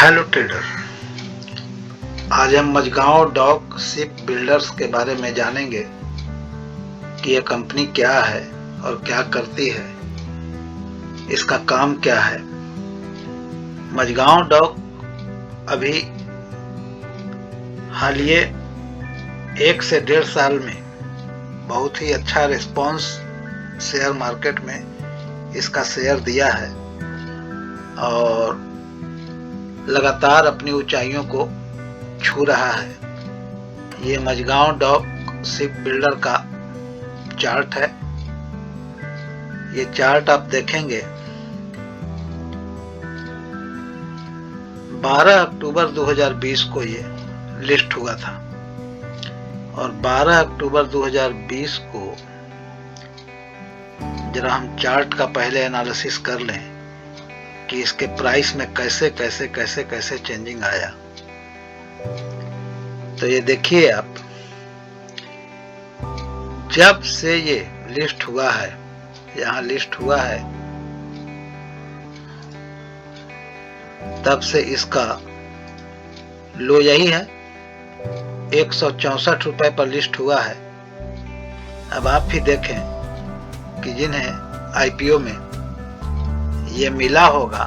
Hello trader, आज हम Majhgaon dock ship builders के बारे में जानेंगे कि यह कंपनी क्या है और क्या करती है, इसका काम क्या है। मझगांव डॉक अभी हालिया 1 से 1.5 साल में बहुत ही अच्छा रिस्पॉन्स शेयर मार्केट में इसका शेयर दिया है और लगातार अपनी ऊंचाइयों को छू रहा है। ये मझगांव डॉक शिप बिल्डर का चार्ट है। ये चार्ट आप देखेंगे 12 अक्टूबर 2020 को ये लिस्ट हुआ था और 12 अक्टूबर 2020 को जरा हम चार्ट का पहले एनालिसिस कर लें कि इसके प्राइस में कैसे कैसे कैसे कैसे चेंजिंग आया। तो ये देखिए आप, जब से ये लिस्ट हुआ है, यहाँ लिस्ट हुआ है, तब से इसका लो यही है, 164 रुपए पर लिस्ट हुआ है। अब आप भी देखें कि जिन्हें आईपीओ में ये मिला होगा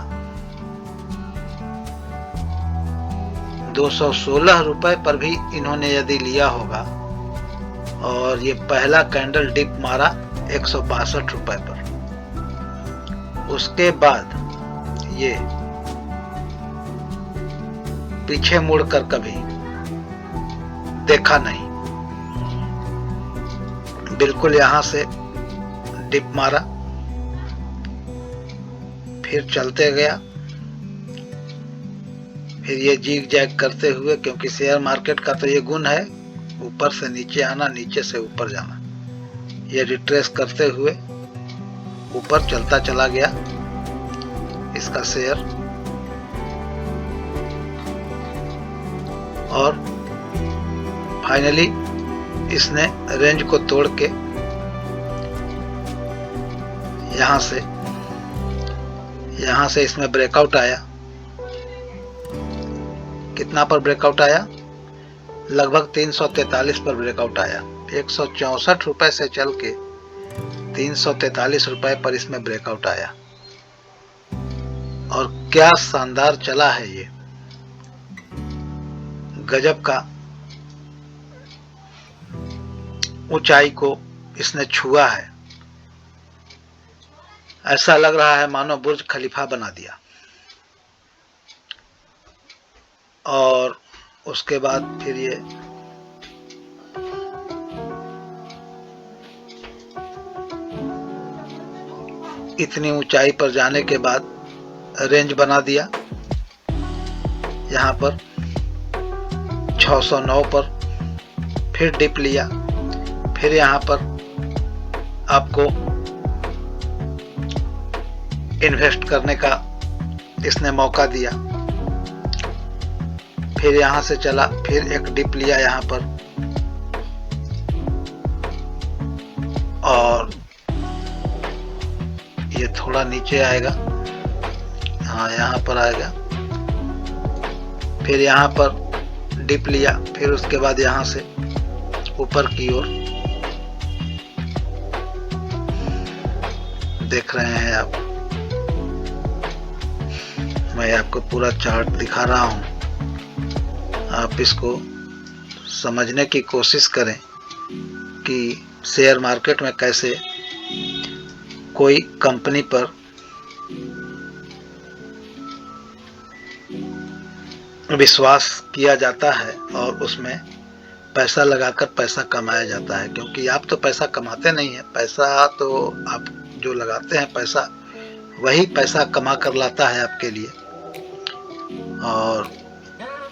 216 रुपए पर भी इन्होंने यदि लिया होगा और ये पहला कैंडल डिप मारा 162 रुपए पर, उसके बाद ये पीछे मुड़कर कभी देखा नहीं, बिल्कुल यहां से डिप मारा, फिर चलते गया, फिर ये जीग जैग करते हुए, क्योंकि शेयर मार्केट का तो ये गुण है ऊपर से नीचे आना, नीचे से ऊपर जाना, ये रिट्रेस करते हुए ऊपर चलता चला गया इसका शेयर और फाइनली इसने रेंज को तोड़ के यहां से इसमें ब्रेकआउट आया। कितना पर ब्रेकआउट आया? लगभग 343 पर ब्रेकआउट आया। 164 रुपए से चल के 343 रुपए पर इसमें ब्रेकआउट आया और क्या शानदार चला है ये, गजब का ऊंचाई को इसने छुआ है। ऐसा लग रहा है मानो बुर्ज खलीफा बना दिया। और उसके बाद फिर ये इतनी ऊंचाई पर जाने के बाद रेंज बना दिया। यहाँ पर 609 पर फिर डिप लिया, फिर यहाँ पर आपको इन्वेस्ट करने का इसने मौका दिया, फिर यहां से चला, फिर एक डिप लिया यहाँ पर और ये थोड़ा नीचे आएगा, हाँ यहाँ पर आएगा, फिर यहाँ पर डिप लिया, फिर उसके बाद यहाँ से ऊपर की ओर देख रहे हैं आप। मैं आपको पूरा चार्ट दिखा रहा हूं, आप इसको समझने की कोशिश करें कि शेयर मार्केट में कैसे कोई कंपनी पर विश्वास किया जाता है और उसमें पैसा लगाकर पैसा कमाया जाता है। क्योंकि आप तो पैसा कमाते नहीं हैं, पैसा तो आप जो लगाते हैं, पैसा वही पैसा कमा कर लाता है आपके लिए। और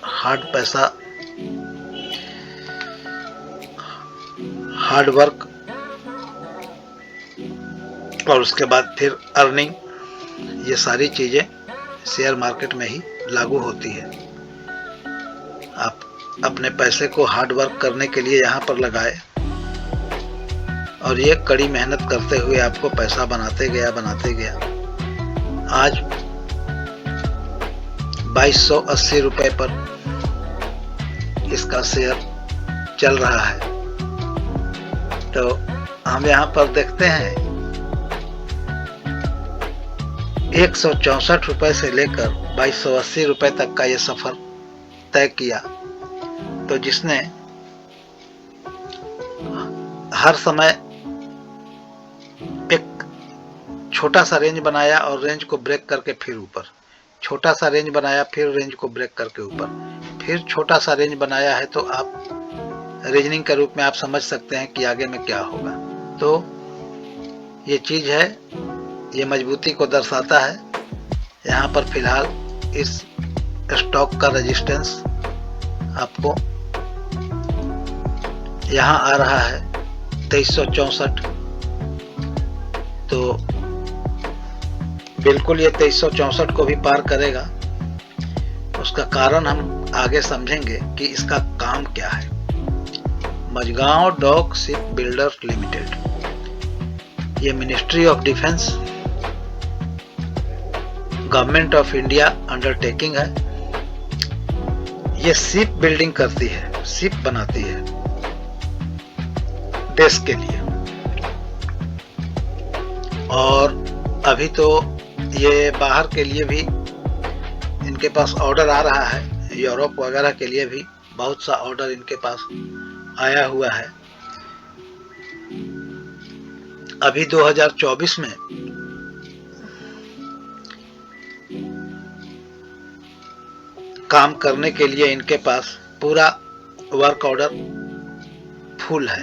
हार्ड पैसा, हार्ड वर्क और उसके बाद फिर अर्निंग, ये सारी चीजें शेयर मार्केट में ही लागू होती है। आप अपने पैसे को हार्ड वर्क करने के लिए यहाँ पर लगाए और ये कड़ी मेहनत करते हुए आपको पैसा बनाते गया। आज 2280 रुपए पर इसका शेयर चल रहा है। तो हम यहाँ पर देखते हैं 164 रुपए से लेकर 2280 रुपए तक का ये सफर तय किया। तो जिसने हर समय एक छोटा सा रेंज बनाया और रेंज को ब्रेक करके फिर ऊपर, छोटा सा रेंज बनाया फिर रेंज को ब्रेक करके ऊपर, फिर छोटा सा रेंज बनाया है, तो आप रीजनिंग के रूप में आप समझ सकते हैं कि आगे में क्या होगा। तो ये चीज है, ये मजबूती को दर्शाता है। यहाँ पर फिलहाल इस स्टॉक का रेजिस्टेंस आपको यहाँ आ रहा है 2364। तो बिल्कुल ये 2364 को भी पार करेगा। उसका कारण हम आगे समझेंगे कि इसका काम क्या है। Mazagon dock ship builder limited, ये ministry of defence, government of India undertaking है। ये शिप बिल्डिंग करती है, शिप बनाती है देश के लिए। और अभी तो ये बाहर के लिए भी इनके पास ऑर्डर आ रहा है, यूरोप वगैरह के लिए भी बहुत सा ऑर्डर इनके पास आया हुआ है। अभी 2024 में काम करने के लिए इनके पास पूरा वर्क ऑर्डर फुल है।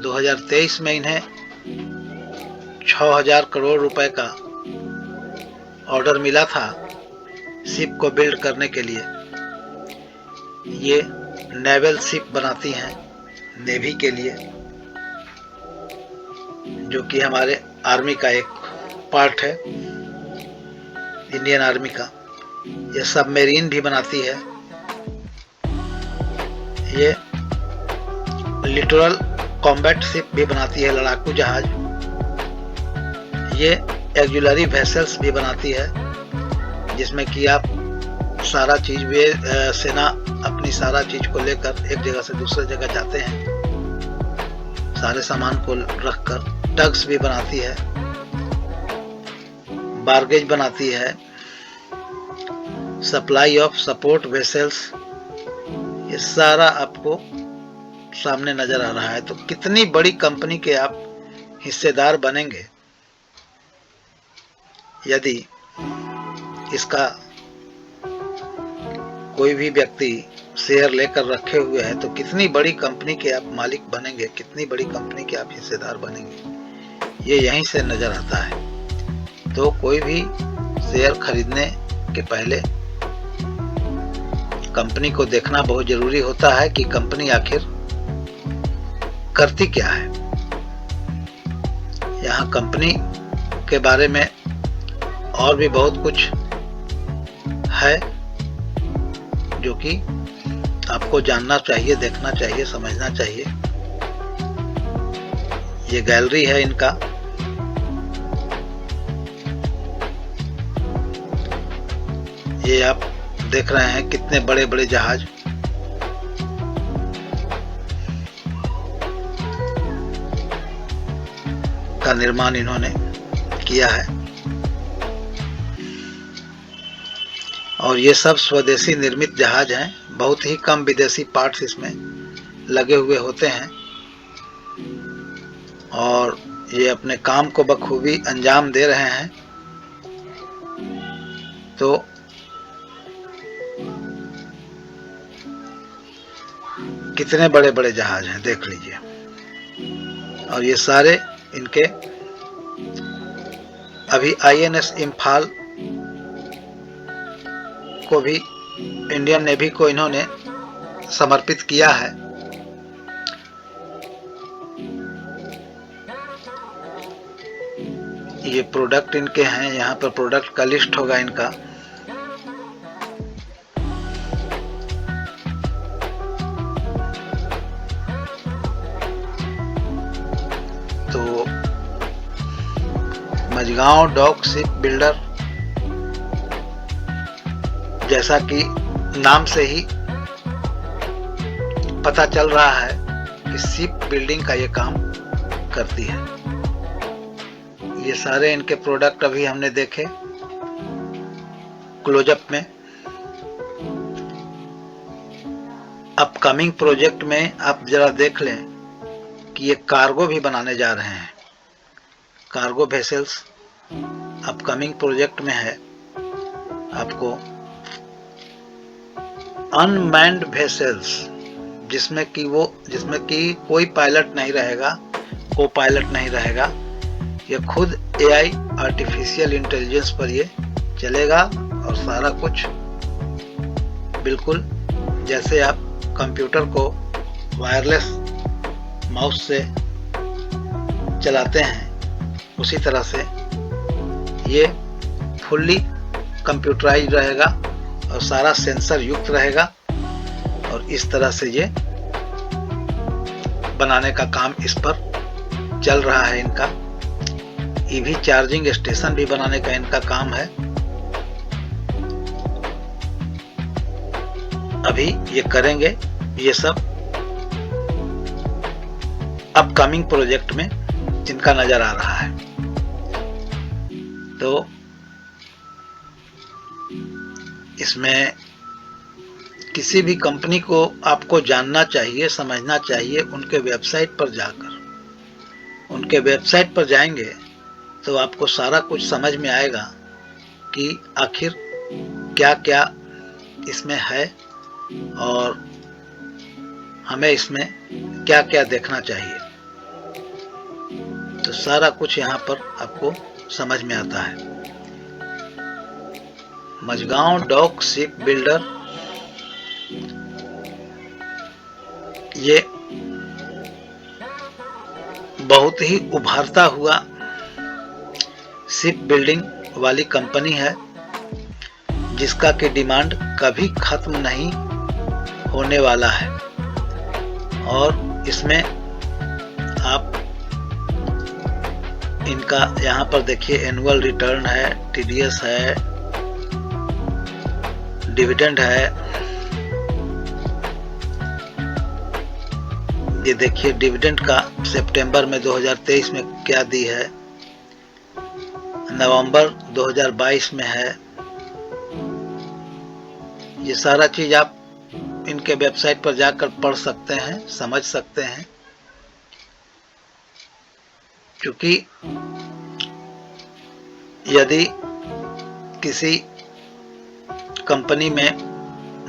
2023 में इन्हें 6000 करोड़ रुपए का ऑर्डर मिला था शिप को बिल्ड करने के लिए। ये नेवल शिप बनाती हैं नेवी के लिए, जो कि हमारे आर्मी का एक पार्ट है, इंडियन आर्मी का। ये सबमरीन भी बनाती है। ये लिटरल कॉम्बैट शिप भी बनाती है, लड़ाकू जहाज। ये एक्जुलरी वेसल्स भी बनाती है, जिसमें कि आप सारा चीज भी सेना अपनी सारा चीज को लेकर एक जगह से दूसरे जगह जाते हैं, सारे सामान को रखकर। टग्स भी बनाती है, बारगेज बनाती है, सप्लाई ऑफ सपोर्ट वेसल्स, ये सारा आपको सामने नजर आ रहा है। तो कितनी बड़ी कंपनी के आप हिस्सेदार बनेंगे यदि इसका कोई भी व्यक्ति शेयर लेकर रखे हुए है, तो कितनी बड़ी कंपनी के आप मालिक बनेंगे, कितनी बड़ी कंपनी के आप हिस्सेदार बनेंगे, ये यहीं से नजर आता है। तो कोई भी शेयर खरीदने के पहले कंपनी को देखना बहुत जरूरी होता है कि कंपनी आखिर करती क्या है। यहाँ कंपनी के बारे में और भी बहुत कुछ है जो कि आपको जानना चाहिए, देखना चाहिए, समझना चाहिए। ये गैलरी है इनका। ये आप देख रहे हैं कितने बड़े बड़े जहाज। का निर्माण इन्होंने किया है, और ये सब स्वदेशी निर्मित जहाज हैं। बहुत ही कम विदेशी पार्ट्स इसमें लगे हुए होते हैं, और ये अपने काम को बखूबी अंजाम दे रहे हैं। तो कितने बड़े बड़े जहाज हैं देख लीजिए। और ये सारे इनके अभी INS इम्फाल को भी इंडियन नेवी को इन्होंने समर्पित किया है। ये प्रोडक्ट इनके हैं, यहाँ पर प्रोडक्ट का लिस्ट होगा इनका। तो मझगांव डॉक शिप बिल्डर जैसा कि नाम से ही पता चल रहा है कि शिप बिल्डिंग का ये काम करती है। ये सारे इनके प्रोडक्ट अभी हमने देखे क्लोजअप में। अपकमिंग प्रोजेक्ट में आप जरा देख लें कि ये कार्गो भी बनाने जा रहे हैं। कार्गो वेसल्स अपकमिंग प्रोजेक्ट में है। आपको अनमैन्ड वेसल्स जिसमें कि कोई पायलट नहीं रहेगा, को पायलट नहीं रहेगा, ये खुद AI आर्टिफिशियल इंटेलिजेंस पर ये चलेगा और सारा कुछ बिल्कुल जैसे आप कंप्यूटर को वायरलेस माउस से चलाते हैं उसी तरह से ये फुल्ली कंप्यूटराइज रहेगा और सारा सेंसर युक्त रहेगा और इस तरह से ये बनाने का काम इस पर चल रहा है। इनका EV चार्जिंग स्टेशन भी बनाने का इनका काम है। अभी ये करेंगे ये सब अपकमिंग प्रोजेक्ट में जिनका नजर आ रहा है। तो इसमें किसी भी कंपनी को आपको जानना चाहिए, समझना चाहिए उनके वेबसाइट पर जाकर। उनके वेबसाइट पर जाएंगे तो आपको सारा कुछ समझ में आएगा कि आखिर क्या क्या इसमें है और हमें इसमें क्या क्या देखना चाहिए। तो सारा कुछ यहाँ पर आपको समझ में आता है। मझगांव डॉक शिप बिल्डर ये बहुत ही उभरता हुआ शिप बिल्डिंग वाली कंपनी है जिसका कि डिमांड कभी खत्म नहीं होने वाला है। और इसमें आप इनका यहाँ पर देखिए एनुअल रिटर्न है, TDS है, डिविडेंड है। ये देखिए डिविडेंड का सितंबर में 2023 में क्या दी है, नवंबर 2022 में है। ये सारा चीज आप इनके वेबसाइट पर जाकर पढ़ सकते हैं, समझ सकते हैं। क्योंकि यदि किसी कंपनी में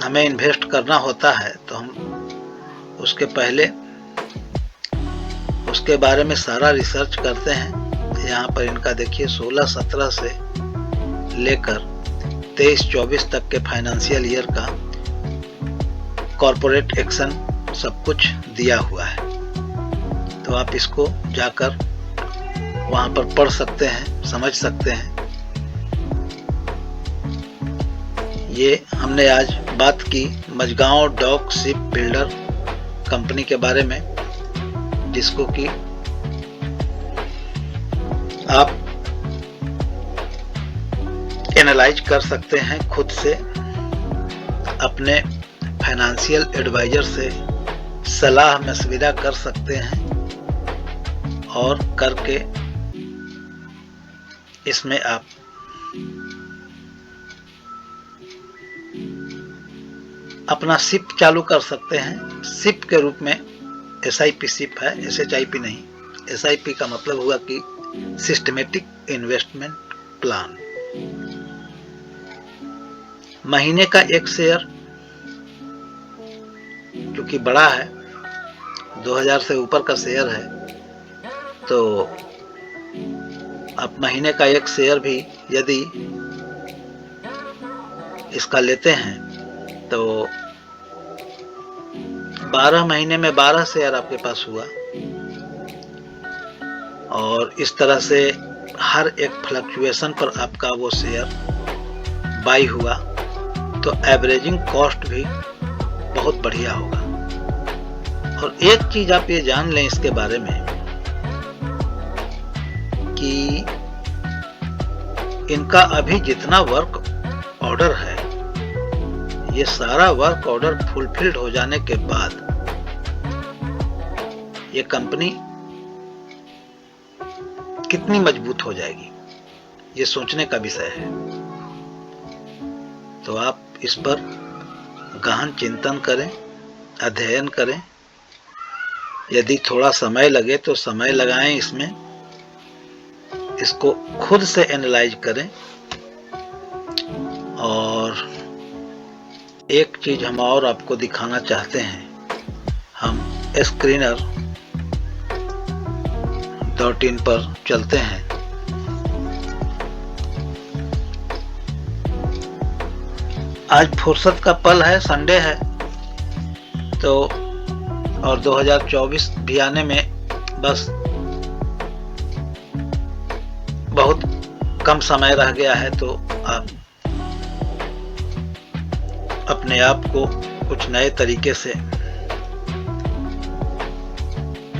हमें इन्वेस्ट करना होता है तो हम उसके पहले उसके बारे में सारा रिसर्च करते हैं। यहाँ पर इनका देखिए 16-17 से लेकर 23-24 तक के फाइनेंशियल ईयर का कॉर्पोरेट एक्शन सब कुछ दिया हुआ है। तो आप इसको जाकर वहाँ पर पढ़ सकते हैं, समझ सकते हैं। ये हमने आज बात की Mazagon dock ship builder company के बारे में, जिसको कि आप एनालाइज कर सकते हैं खुद से, अपने फाइनेंशियल एडवाइजर से सलाह मशविरा कर सकते हैं और करके इसमें आप अपना शिप चालू कर सकते हैं। शिप के रूप में SIP शिप है, SHIP नहीं। SIP का मतलब हुआ कि सिस्टमेटिक इन्वेस्टमेंट प्लान। महीने का एक शेयर क्योंकि बड़ा है, 2000 से ऊपर का शेयर है, तो आप महीने का एक शेयर भी यदि इसका लेते हैं तो 12 महीने में 12 शेयर आपके पास हुआ। और इस तरह से हर एक फ्लक्चुएशन पर आपका वो शेयर बाई हुआ, तो एवरेजिंग कॉस्ट भी बहुत बढ़िया होगा। और एक चीज आप ये जान लें इसके बारे में कि इनका अभी जितना वर्क ऑर्डर है ये सारा वर्क ऑर्डर फुलफिल्ड हो जाने के बाद ये कंपनी कितनी मजबूत हो जाएगी, ये सोचने का विषय है। तो आप इस पर गहन चिंतन करें, अध्ययन करें। यदि थोड़ा समय लगे तो समय लगाएं इसमें, इसको खुद से एनालाइज करें। और एक चीज हम और आपको दिखाना चाहते हैं, हम screener.in पर चलते हैं। आज फुर्सत का पल है, संडे है, तो और 2024 भी आने में बस बहुत कम समय रह गया है। तो आप अपने आप को कुछ नए तरीके से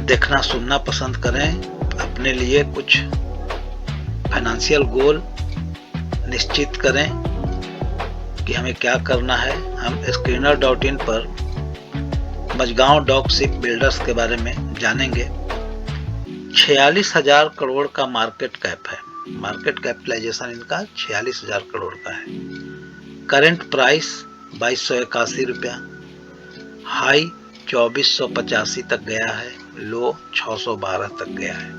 देखना सुनना पसंद करें। अपने लिए कुछ फाइनेंशियल गोल निश्चित करें कि हमें क्या करना है। हम screener.in पर मझगांव डॉक शिप बिल्डर्स के बारे में जानेंगे। 46,000 करोड़ का मार्केट कैप है, मार्केट कैपिटलाइजेशन इनका 46,000 करोड़ का है। करंट प्राइस 2281 रुपया, हाई 2485 तक गया है, लो 612 तक गया है।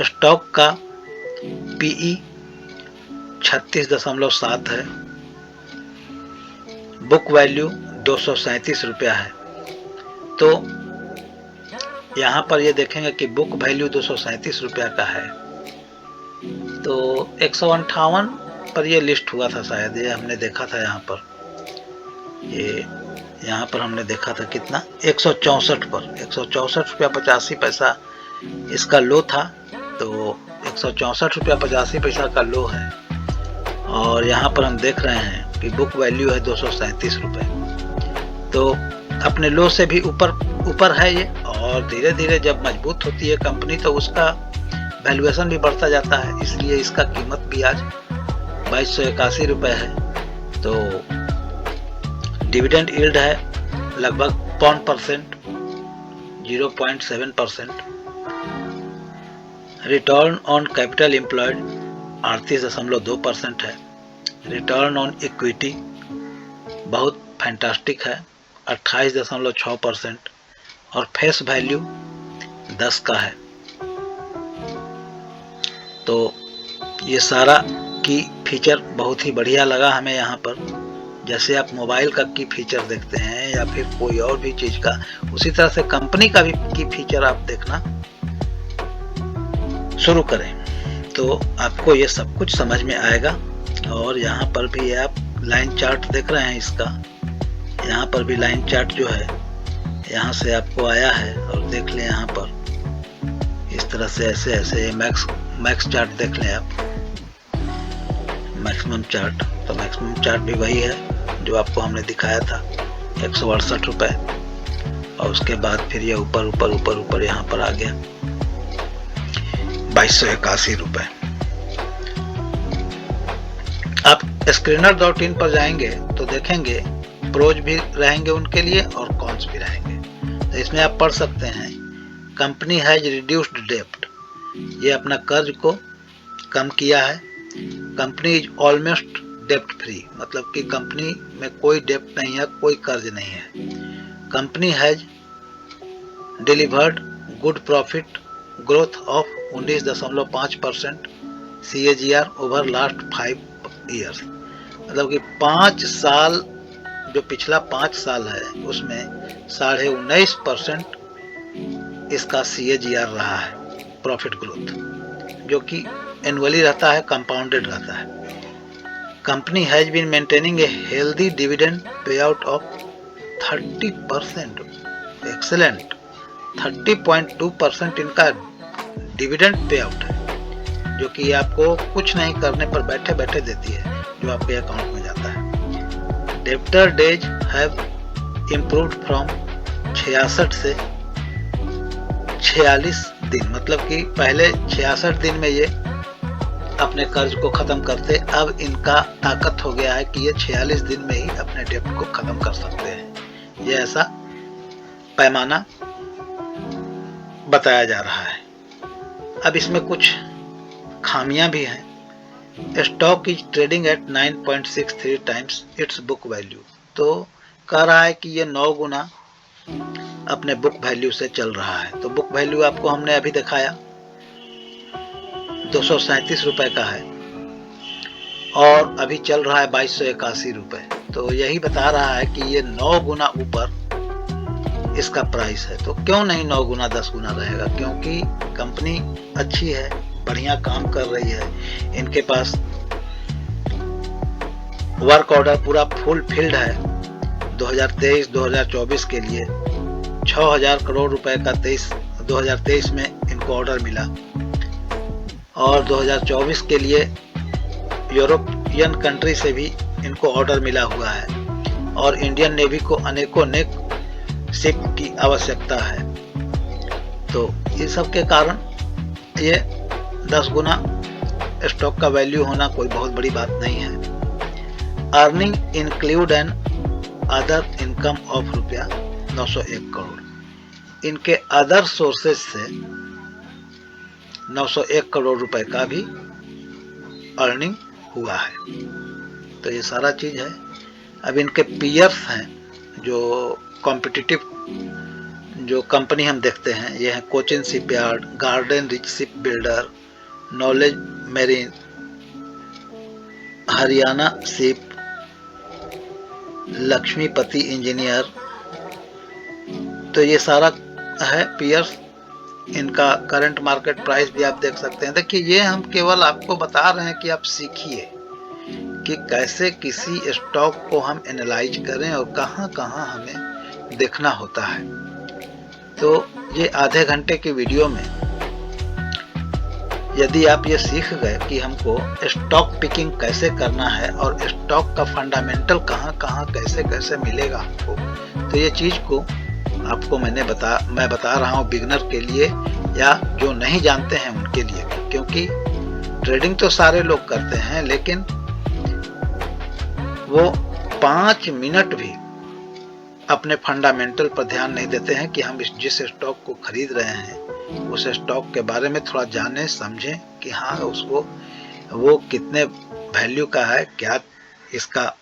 स्टॉक का पीई 36.7 है, बुक वैल्यू 237 रुपया है। तो यहाँ पर ये देखेंगे कि बुक वैल्यू 237 रुपया का है, तो 158 पर ये लिस्ट हुआ था शायद, ये हमने देखा था यहाँ पर, ये यहाँ पर हमने देखा था कितना, 164 पर, 164 रुपया 85 पैसा इसका लो था। तो 164 रुपया 85 पैसा का लो है। और यहाँ पर हम देख रहे हैं कि बुक वैल्यू है 237 रुपये, तो अपने लो से भी ऊपर है ये। और धीरे धीरे जब मजबूत होती है कंपनी तो उसका वैल्यूएशन भी बढ़ता जाता है, इसलिए इसका कीमत भी आज 2281 रुपये है। तो डिविडेंड यील्ड है लगभग 0.7%, 0.7%। रिटर्न ऑन कैपिटल एम्प्लॉयड 38.2% है। रिटर्न ऑन इक्विटी बहुत फैंटास्टिक है, 28.6%। और फेस वैल्यू 10 का है। तो ये सारा की फीचर बहुत ही बढ़िया लगा हमें यहाँ पर। जैसे आप मोबाइल का की फीचर देखते हैं या फिर कोई और भी चीज का, उसी तरह से कंपनी का भी की फीचर आप देखना शुरू करें तो आपको ये सब कुछ समझ में आएगा। और यहाँ पर भी आप लाइन चार्ट देख रहे हैं इसका, यहाँ पर भी लाइन चार्ट जो है यहाँ से आपको आया है, और देख लें यहाँ पर इस तरह से ऐसे मैक्स चार्ट देख लें आप, मैक्सिमम चार्ट। तो मैक्सिमम चार्ट भी वही है जो आपको हमने दिखाया था, 168 रुपये। और उसके बाद फिर ये ऊपर यहाँ पर आ गया 2281 रुपये। आप screener.in पर जाएंगे तो देखेंगे प्रोज भी रहेंगे उनके लिए और कॉन्स भी रहेंगे। तो इसमें आप पढ़ सकते हैं, कंपनी हैज रिड्यूस्ड डेप्ट, ये अपना कर्ज को कम किया है। कंपनी इज ऑलमोस्ट डेप्ट फ्री, मतलब कि कंपनी में कोई डेप्ट नहीं है, कोई कर्ज नहीं है। Company has delivered good profit growth of 19.5% CAGR over last 5 years, मतलब कि 5 साल, जो पिछला 5 साल है उसमें 19.5% इसका CAGR रहा है प्रॉफिट ग्रोथ, जो कि एनुअली रहता है, कंपाउंडेड रहता है। Company has been maintaining a healthy dividend pay out of 30%, excellent, 30.2% इनका डिविडेंड पे आउट है, जो कि आपको कुछ नहीं करने पर बैठे बैठे देती है, जो आपके अकाउंट में जाता है। Debtor days have improved from 66 से 46 दिन, मतलब कि पहले 66 दिन में ये अपने कर्ज को ख़त्म करते। अब इनका ताकत हो गया है कि ये 46 दिन में ही अपने डेब्ट को ख़त्म कर सकते हैं। ये ऐसा पैमाना बताया जा रहा है। अब इसमें कुछ खामियां भी हैं। Stock is trading at 9.63 times it's book value. तो कह रहा है कि ये 9 गुना अपने बुक वैल्यू से चल रहा है। तो बुक वैल्यू आपको हमने अभी दिखाया 237 रुपए का है और अभी चल रहा है 2281 रुपए। तो यही बता रहा है कि ये 9 गुना ऊपर इसका प्राइस है। तो क्यों नहीं 9 गुना 10 गुना रहेगा? क्योंकि कंपनी अच्छी है, बढ़िया काम कर रही है, इनके पास वर्क ऑर्डर पूरा फुल फील्ड है। 2023-2024 के लिए 6000 करोड़ रुपए का 2023 में इनको ऑर्डर मिला और 2024 के लिए यूरोपियन कंट्री से भी इनको ऑर्डर मिला हुआ है और इंडियन नेवी को अनेकों शिप की आवश्यकता है। तो इस सब के कारण ये 10 गुना स्टॉक का वैल्यू होना कोई बहुत बड़ी बात नहीं है। Earning include an other income of रुपया 901 करोड़। इनके अदर सोर्सेज से 901 करोड़ रुपए का भी अर्निंग हुआ है। तो ये सारा चीज है। अब इनके पीयर्स हैं जो कॉम्पिटिटिव जो कंपनी हम देखते हैं, ये है Cochin shipyard, garden reach ship builder, knowledge marine, Haryana ship, Lakshmipati engineer. तो ये सारा है पीयर्स। इनका करंट मार्केट प्राइस भी आप देख सकते हैं। देखिए, ये हम केवल आपको बता रहे हैं कि आप सीखिए कि कैसे किसी स्टॉक को हम एनालाइज करें और कहां कहां हमें देखना होता है। तो ये आधे घंटे की वीडियो में यदि आप ये सीख गए कि हमको स्टॉक पिकिंग कैसे करना है और स्टॉक का फंडामेंटल कहां कहां कैसे कैसे मिलेगा आपको, तो ये चीज को आपको मैं बता रहा हूँ बिगनर के लिए या जो नहीं जानते हैं उनके लिए। क्योंकि ट्रेडिंग तो सारे लोग करते हैं, लेकिन वो 5 मिनट भी अपने फंडामेंटल पर ध्यान नहीं देते हैं कि हम जिस स्टॉक को खरीद रहे हैं उस स्टॉक के बारे में थोड़ा जानें समझें कि हाँ उसको वो कितने वैल्यू का है, क्या इसका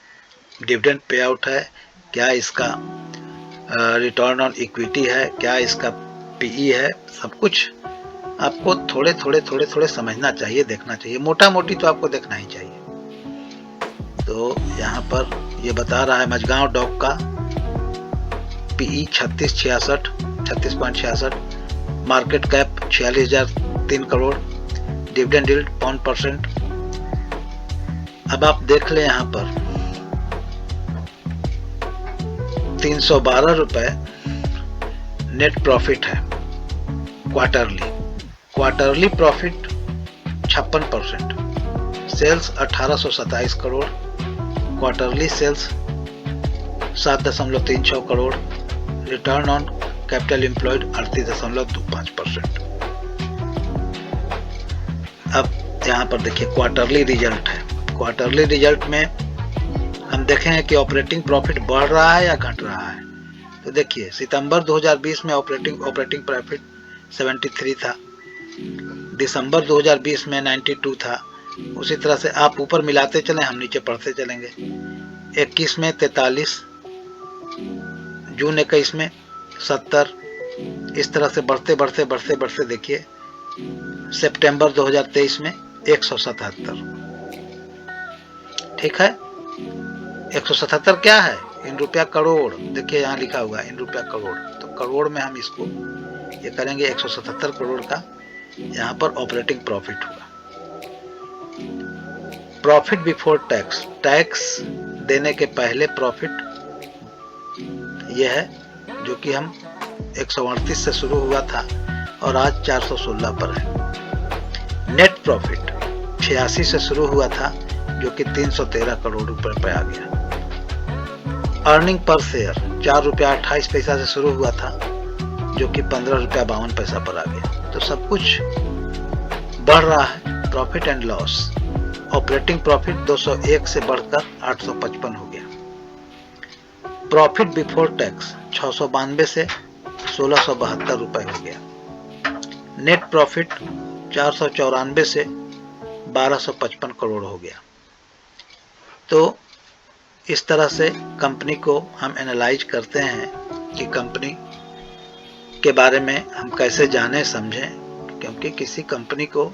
डिविडेंड पे आउट है, क्या इसका रिटर्न ऑन इक्विटी है, क्या इसका पीई है। सब कुछ आपको थोड़े समझना चाहिए, देखना चाहिए। मोटा मोटी तो आपको देखना ही चाहिए। तो यहाँ पर ये बता रहा है मझगांव डॉक का PE 36.66, market cap 46,003 crore, dividend yield 5%। अब आप देख लें यहाँ पर 312 रुपए नेट प्रॉफिट है quarterly profit 56%, sales 1827 crore, quarterly sales 7.36 crore, return on capital employed 38.25%। अब यहाँ पर देखिए क्वार्टरली रिजल्ट है। क्वार्टरली रिजल्ट में हम देखेंगे कि ऑपरेटिंग प्रॉफिट बढ़ रहा है या घट रहा है। तो देखिए सितंबर 2020 में ऑपरेटिंग प्रॉफिट 73 था, दिसंबर 2020 में 92 था। उसी तरह से आप ऊपर मिलाते चलें, हम नीचे पढ़ते चलेंगे। 21 में 43, जून 21 में 70, इस तरह से बढ़ते देखिए सितंबर 2023 में 177। ठीक है, 177 क्या है इन रुपया करोड़। देखिए यहाँ लिखा हुआ है इन रुपया करोड़, तो करोड़ में हम इसको ये करेंगे 177 करोड़ का यहाँ पर ऑपरेटिंग प्रॉफिट हुआ। प्रॉफिट बिफोर टैक्स, टैक्स देने के पहले प्रॉफिट यह है जो कि हम 138 से शुरू हुआ था और आज 416 पर है। नेट प्रॉफिट 86 से शुरू हुआ था जो कि 313 करोड़ रुपए पे आ गया। अर्निंग पर शेयर 4 रुपया 28 पैसा से शुरू हुआ था जो कि 15 रुपया 52 पैसा पर आ गया। तो सब कुछ बढ़ रहा है profit and loss. Operating profit 201 से बढ़कर 855 हो गया। प्रॉफिट बिफोर टैक्स 692 से 1672 रुपए हो गया। नेट प्रॉफिट 494 से 1255 करोड़ हो गया। तो इस तरह से कंपनी को हम एनालाइज करते हैं कि कंपनी के बारे में हम कैसे जाने समझें, क्योंकि किसी कंपनी को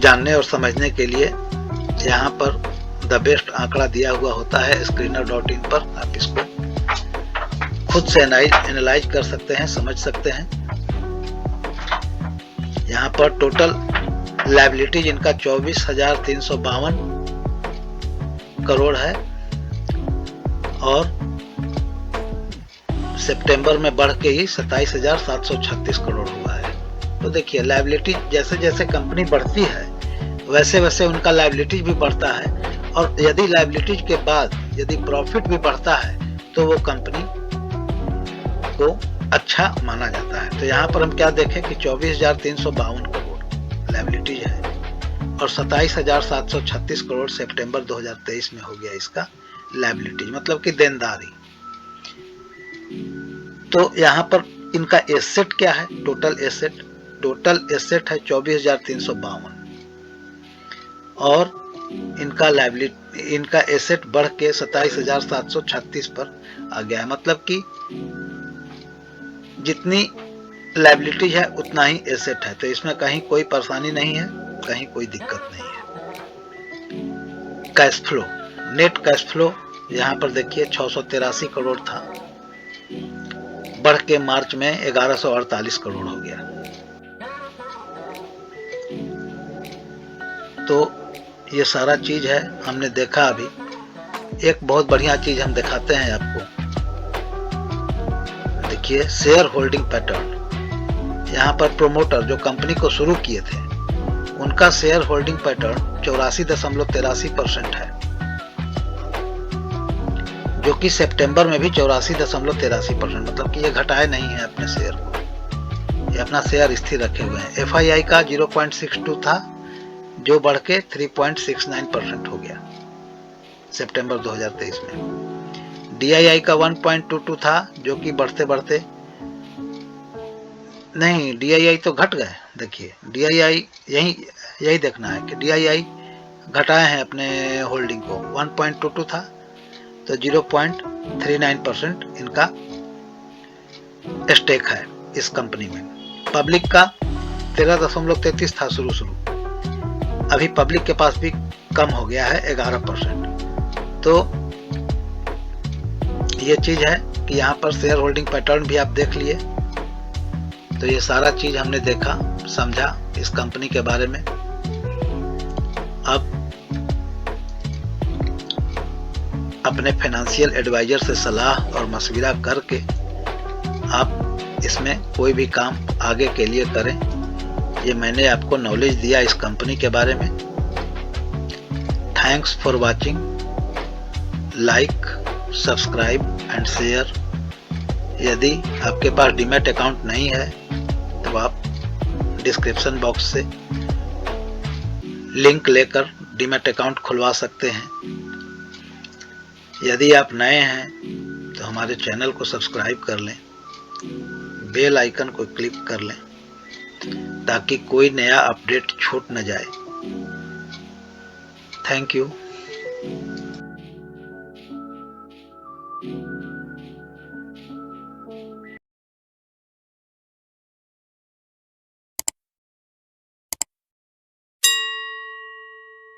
जानने और समझने के लिए यहाँ पर द बेस्ट आंकड़ा दिया हुआ होता है screener.in पर। आप इसको खुद से एनालाइज कर सकते हैं, समझ सकते हैं। यहाँ पर टोटल लायबिलिटीज इनका 24,352 करोड़ है और सितंबर में बढ़ के ही 27,736 करोड़ हुआ है। तो देखिए लायबिलिटी जैसे जैसे कंपनी बढ़ती है वैसे वैसे उनका लायबिलिटीज भी बढ़ता है, और यदि लायबिलिटीज के बाद यदि प्रॉफिट भी बढ़ता है तो वो कंपनी को अच्छा माना जाता है। तो यहाँ पर हम क्या देखें कि 24,352 करोड़ लायबिलिटीज है और 27,736 करोड़ सितंबर 2023 में हो गया इसका लायबिलिटीज, मतलब कि देनदारी। तो यहाँ पर इनका एसेट क्या है? टोटल एसेट है 24,352 और इनका एसेट बढ़ के 27,736 पर आ गया है, मतलब कि जितनी लायबिलिटी है उतना ही एसेट है। तो इसमें कहीं कोई परेशानी नहीं है, कहीं कोई दिक्कत नहीं है। Cash flow, net cash flow यहाँ पर देखिए 683 करोड़ था, बढ़ के मार्च में 1148 करोड़ हो गया। तो ये सारा चीज है हमने देखा। अभी एक बहुत बढ़िया चीज हम दिखाते हैं आपको, देखिए शेयर होल्डिंग पैटर्न। यहाँ पर प्रोमोटर जो कंपनी को शुरू किए थे उनका शेयर होल्डिंग पैटर्न 84.83% है, जो कि सितंबर में भी 84.83%, मतलब कि ये घटाए नहीं है अपने शेयर को, ये अपना शेयर स्थिर रखे हुए हैं। FII का 0.62 था जो बढ़ के 3.69% हो गया सितंबर 2023 में। DII का 1.22 था जो कि बढ़ते बढ़ते नहीं, DII तो घट गए। देखिए DII यही देखना है कि DII घटाए हैं अपने होल्डिंग को, 1.22 था तो 0.39% इनका स्टेक है इस कंपनी में। पब्लिक का 13.33 था शुरू, अभी पब्लिक के पास भी कम हो गया है 11%। तो ये चीज है कि यहाँ पर शेयर होल्डिंग पैटर्न भी आप देख लिए। तो ये सारा चीज हमने देखा, समझा इस कंपनी के बारे में। अब अपने फाइनेंशियल एडवाइजर से सलाह और मशविरा करके आप इसमें कोई भी काम आगे के लिए करें। ये मैंने आपको नॉलेज दिया इस कंपनी के बारे में। Thanks for watching, like, subscribe and share. यदि आपके पास डीमैट अकाउंट नहीं है तो आप डिस्क्रिप्शन बॉक्स से लिंक लेकर डीमैट अकाउंट खुलवा सकते हैं। यदि आप नए हैं तो हमारे चैनल को सब्सक्राइब कर लें, बेल आइकन को क्लिक कर लें ताकि कोई नया अपडेट छूट न जाए। Thank you.